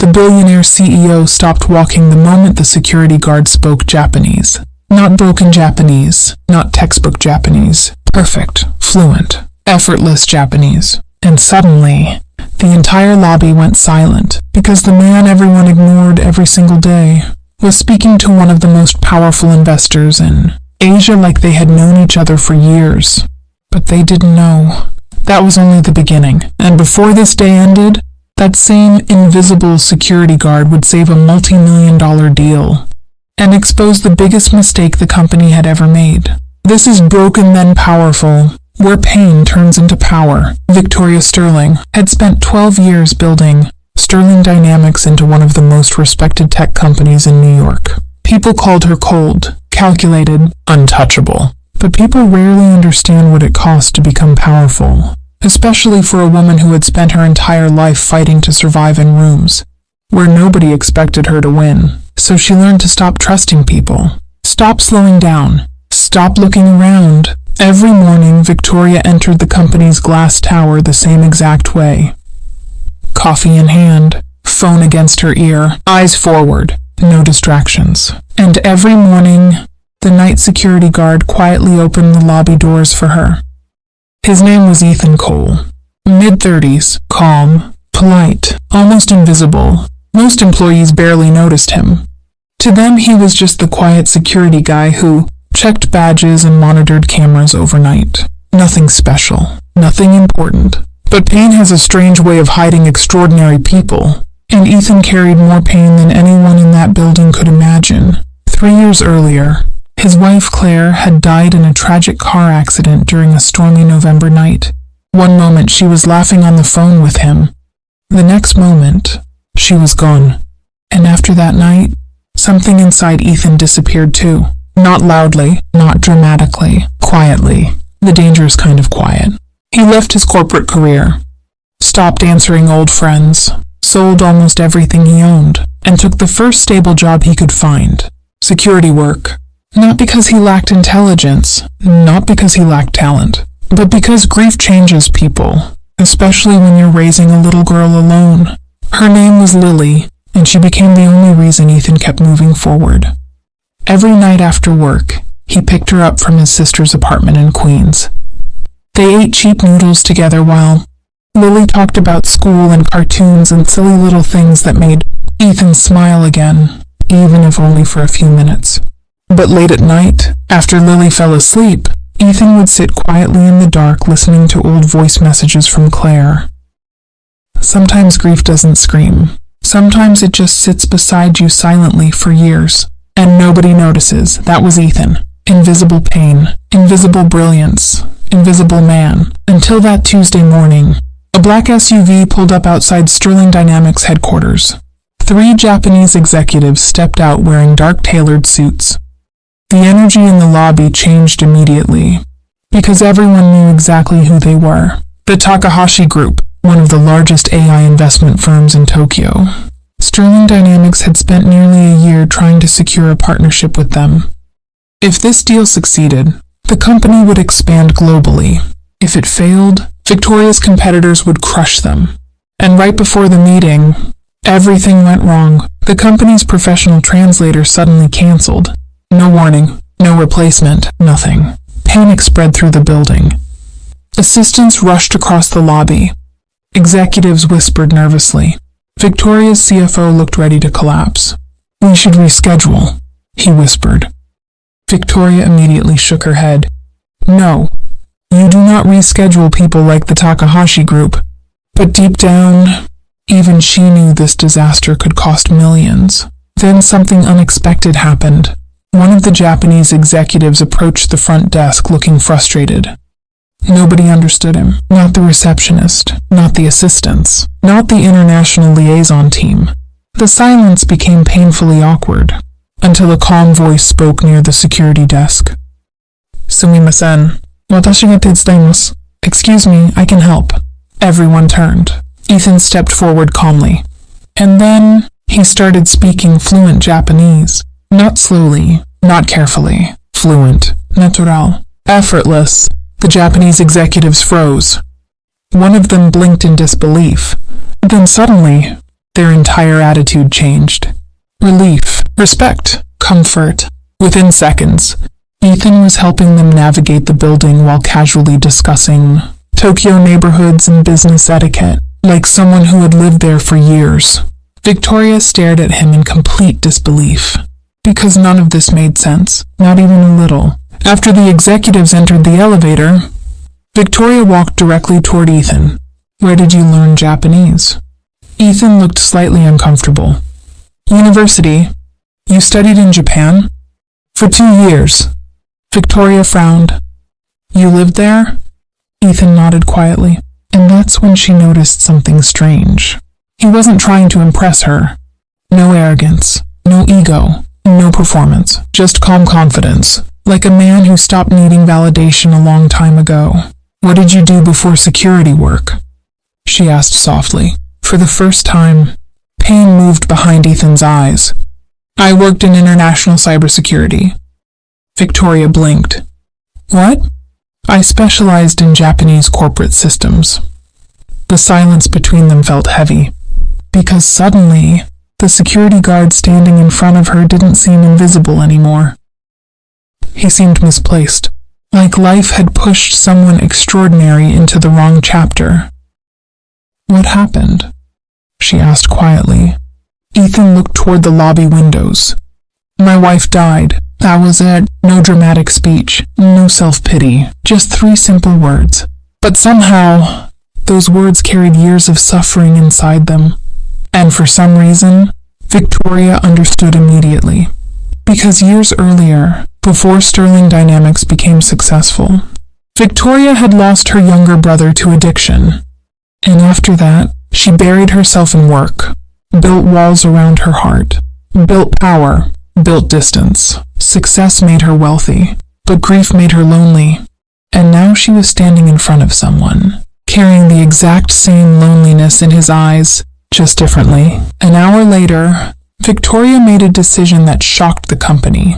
The billionaire CEO stopped walking the moment the security guard spoke Japanese. Not broken Japanese, not textbook Japanese. Perfect, fluent, effortless Japanese. And suddenly, the entire lobby went silent, because the man everyone ignored every single day was speaking to one of the most powerful investors in Asia, like they had known each other for years. But they didn't know. That was only the beginning. And before this day ended, that same invisible security guard would save a multi-million-dollar deal and expose the biggest mistake the company had ever made. This is Broken Then Powerful, where pain turns into power. Victoria Sterling had spent 12 years building Sterling Dynamics into one of the most respected tech companies in New York. People called her cold, calculated, untouchable. But people rarely understand what it costs to become powerful, especially for a woman who had spent her entire life fighting to survive in rooms where nobody expected her to win. So she learned to stop trusting people, stop slowing down, stop looking around. Every morning, Victoria entered the company's glass tower the same exact way. Coffee in hand, phone against her ear, eyes forward, no distractions. And every morning, the night security guard quietly opened the lobby doors for her. His name was Ethan Cole. Mid-30s, calm, polite, almost invisible. Most employees barely noticed him. To them, he was just the quiet security guy who checked badges and monitored cameras overnight. Nothing special, nothing important. But pain has a strange way of hiding extraordinary people, and Ethan carried more pain than anyone in that building could imagine. 3 years earlier, his wife Claire had died in a tragic car accident during a stormy November night. One moment she was laughing on the phone with him. The next moment, she was gone. And after that night, something inside Ethan disappeared too. Not loudly, not dramatically, quietly. The dangerous kind of quiet. He left his corporate career, stopped answering old friends, sold almost everything he owned, and took the first stable job he could find. Security work. Not because he lacked intelligence, not because he lacked talent, but because grief changes people, especially when you're raising a little girl alone. Her name was Lily, and she became the only reason Ethan kept moving forward. Every night after work, he picked her up from his sister's apartment in Queens. They ate cheap noodles together while Lily talked about school and cartoons and silly little things that made Ethan smile again, even if only for a few minutes. But late at night, after Lily fell asleep, Ethan would sit quietly in the dark listening to old voice messages from Claire. Sometimes grief doesn't scream. Sometimes it just sits beside you silently for years, and nobody notices. That was Ethan. Invisible pain, invisible brilliance, invisible man. Until that Tuesday morning, a black SUV pulled up outside Sterling Dynamics headquarters. 3 Japanese executives stepped out wearing dark tailored suits. The energy in the lobby changed immediately, because everyone knew exactly who they were. The Takahashi Group, one of the largest AI investment firms in Tokyo. Sterling Dynamics had spent nearly a year trying to secure a partnership with them. If this deal succeeded, the company would expand globally. If it failed, Victoria's competitors would crush them. And right before the meeting, everything went wrong. The company's professional translator suddenly canceled. No warning, no replacement, nothing. Panic spread through the building. Assistants rushed across the lobby. Executives whispered nervously. Victoria's CFO looked ready to collapse. "We should reschedule," he whispered. Victoria immediately shook her head. "No, you do not reschedule people like the Takahashi Group." But deep down, even she knew this disaster could cost millions. Then something unexpected happened. One of the Japanese executives approached the front desk looking frustrated. Nobody understood him. Not the receptionist, not the assistants, not the international liaison team. The silence became painfully awkward, until a calm voice spoke near the security desk. "Sumimasen, watashi ga tetsudaimasu." "Excuse me, I can help." Everyone turned. Ethan stepped forward calmly. And then he started speaking fluent Japanese. Not slowly, not carefully. Fluent, natural, effortless. The Japanese executives froze. One of them blinked in disbelief. Then suddenly, Their entire attitude changed. Relief, respect, comfort. Within seconds, Ethan was helping them navigate the building while casually discussing Tokyo neighborhoods and business etiquette, like someone who had lived there for years. Victoria stared at him in complete disbelief, because none of this made sense, not even a little. After the executives entered the elevator, Victoria walked directly toward Ethan. Where did you learn Japanese? Ethan looked slightly uncomfortable. University. You studied in Japan? For 2 years. Victoria frowned. You lived there? Ethan nodded quietly, and that's when she noticed something strange. He wasn't trying to impress her. No arrogance, no ego, no performance, just calm confidence, like a man who stopped needing validation a long time ago. What did you do before security work? She asked softly. For the first time, pain moved behind Ethan's eyes. I worked in international cybersecurity. Victoria blinked. What? I specialized in Japanese corporate systems. The silence between them felt heavy, because suddenly, the security guard standing in front of her didn't seem invisible anymore. He seemed misplaced, like life had pushed someone extraordinary into the wrong chapter. What happened? She asked quietly. Ethan looked toward the lobby windows. My wife died. That was it. No dramatic speech, no self-pity, just 3 simple words. But somehow, those words carried years of suffering inside them. And for some reason, Victoria understood immediately. Because years earlier, before Sterling Dynamics became successful, Victoria had lost her younger brother to addiction. And after that, she buried herself in work, built walls around her heart, built power, built distance. Success made her wealthy, but grief made her lonely. And now she was standing in front of someone, carrying the exact same loneliness in his eyes, just differently. An hour later, Victoria made a decision that shocked the company.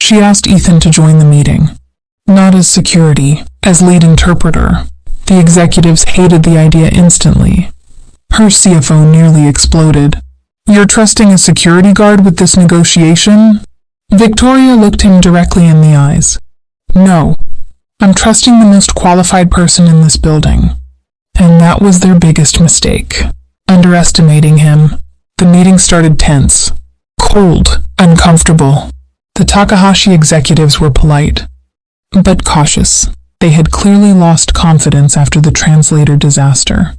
She asked Ethan to join the meeting. Not as security, as lead interpreter. The executives hated the idea instantly. Her CFO nearly exploded. You're trusting a security guard with this negotiation? Victoria looked him directly in the eyes. No, I'm trusting the most qualified person in this building. And that was their biggest mistake. Underestimating him. The meeting started tense, cold, uncomfortable. The Takahashi executives were polite, but cautious. They had clearly lost confidence after the translator disaster.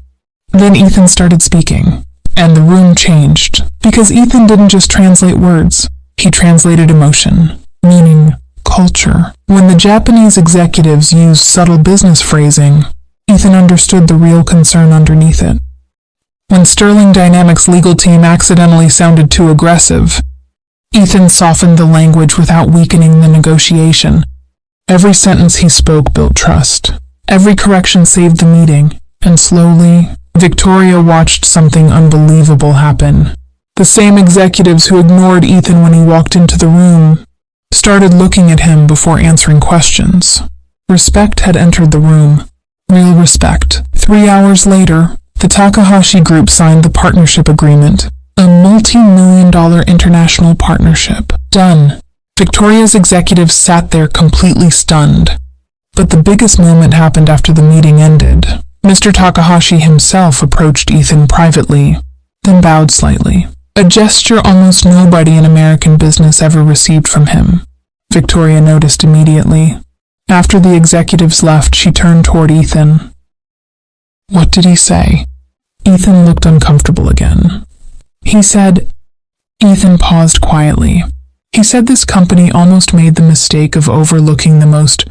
Then Ethan started speaking, and the room changed, because Ethan didn't just translate words. He translated emotion, meaning, culture. When the Japanese executives used subtle business phrasing, Ethan understood the real concern underneath it. When Sterling Dynamics' legal team accidentally sounded too aggressive, Ethan softened the language without weakening the negotiation. Every sentence he spoke built trust. Every correction saved the meeting, and slowly, Victoria watched something unbelievable happen. The same executives who ignored Ethan when he walked into the room started looking at him before answering questions. Respect had entered the room. Real respect. 3 hours later, the Takahashi Group signed the partnership agreement, a multi-million-dollar international partnership. Done. Victoria's executives sat there completely stunned. But the biggest moment happened after the meeting ended. Mr. Takahashi himself approached Ethan privately, then bowed slightly. A gesture almost nobody in American business ever received from him. Victoria noticed immediately. After the executives left, she turned toward Ethan. What did he say? Ethan looked uncomfortable again. He said, Ethan paused quietly. He said this company almost made the mistake of overlooking the most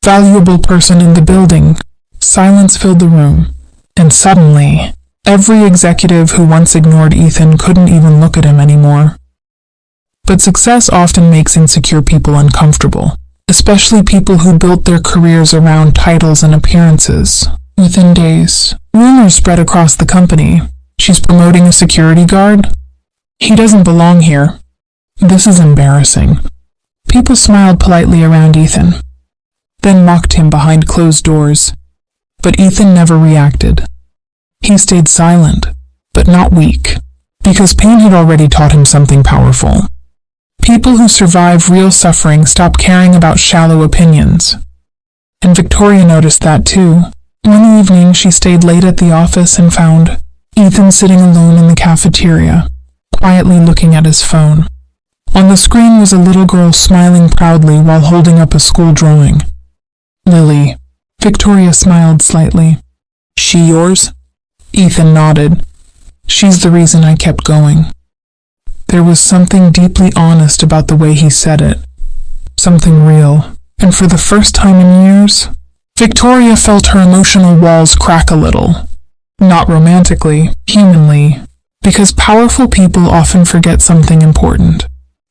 valuable person in the building. Silence filled the room, and suddenly, every executive who once ignored Ethan couldn't even look at him anymore. But success often makes insecure people uncomfortable, especially people who built their careers around titles and appearances. Within days, rumors spread across the company. She's promoting a security guard? He doesn't belong here. This is embarrassing. People smiled politely around Ethan, then mocked him behind closed doors. But Ethan never reacted. He stayed silent, but not weak, because pain had already taught him something powerful. People who survive real suffering stop caring about shallow opinions. And Victoria noticed that too. One evening, she stayed late at the office and found Ethan sitting alone in the cafeteria, quietly looking at his phone. On the screen was a little girl smiling proudly while holding up a school drawing. Lily. Victoria smiled slightly. She yours? Ethan nodded. She's the reason I kept going. There was something deeply honest about the way he said it. Something real. And for the first time in years, Victoria felt her emotional walls crack a little. Not romantically, humanly, because powerful people often forget something important.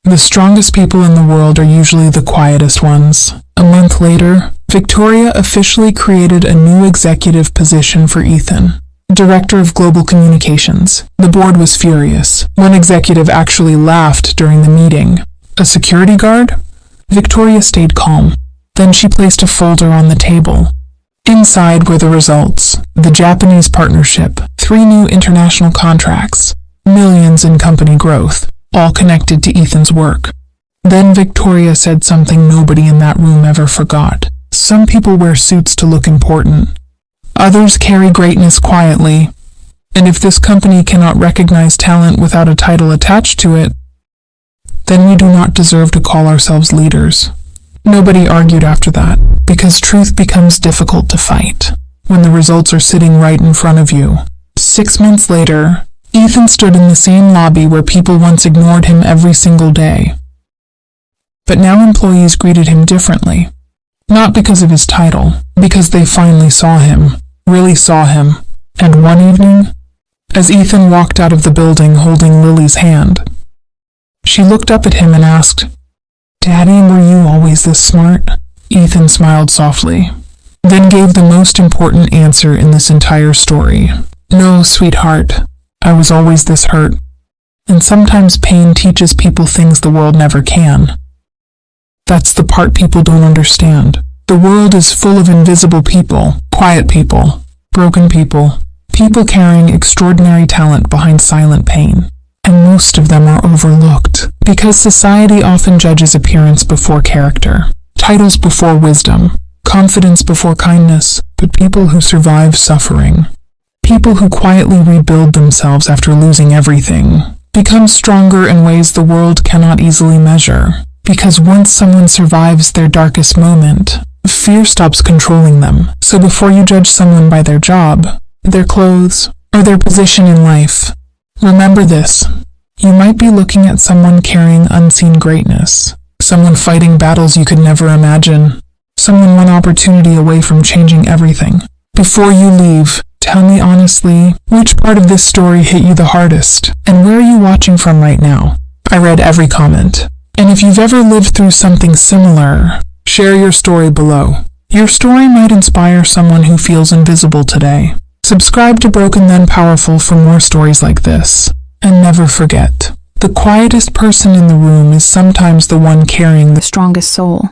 The strongest people in the world are usually the quietest ones. A month later, Victoria officially created a new executive position for Ethan, Director of Global Communications. The board was furious. One executive actually laughed during the meeting. A security guard? Victoria stayed calm. Then she placed a folder on the table. Inside were the results: the Japanese partnership, 3 new international contracts, millions in company growth, all connected to Ethan's work. Then Victoria said something nobody in that room ever forgot. Some people wear suits to look important. Others carry greatness quietly. And if this company cannot recognize talent without a title attached to it, then we do not deserve to call ourselves leaders. Nobody argued after that, because truth becomes difficult to fight when the results are sitting right in front of you. 6 months later, Ethan stood in the same lobby where people once ignored him every single day. But now employees greeted him differently. Not because of his title, because they finally saw him, really saw him. And one evening, as Ethan walked out of the building holding Lily's hand, she looked up at him and asked, "Daddy, were you always this smart?" Ethan smiled softly, then gave the most important answer in this entire story. "No, sweetheart, I was always this hurt. And sometimes pain teaches people things the world never can. That's the part people don't understand. The world is full of invisible people, quiet people, broken people, people carrying extraordinary talent behind silent pain. And most of them are overlooked, because society often judges appearance before character, titles before wisdom, confidence before kindness, but people who survive suffering, people who quietly rebuild themselves after losing everything, become stronger in ways the world cannot easily measure. Because once someone survives their darkest moment, fear stops controlling them. So before you judge someone by their job, their clothes, or their position in life, remember this: you might be looking at someone carrying unseen greatness, someone fighting battles you could never imagine, someone one opportunity away from changing everything. Before you leave, tell me honestly, which part of this story hit you the hardest, and where are you watching from right now? I read every comment. And if you've ever lived through something similar, share your story below. Your story might inspire someone who feels invisible today. Subscribe to Broken Then Powerful for more stories like this. And never forget, the quietest person in the room is sometimes the one carrying the strongest soul.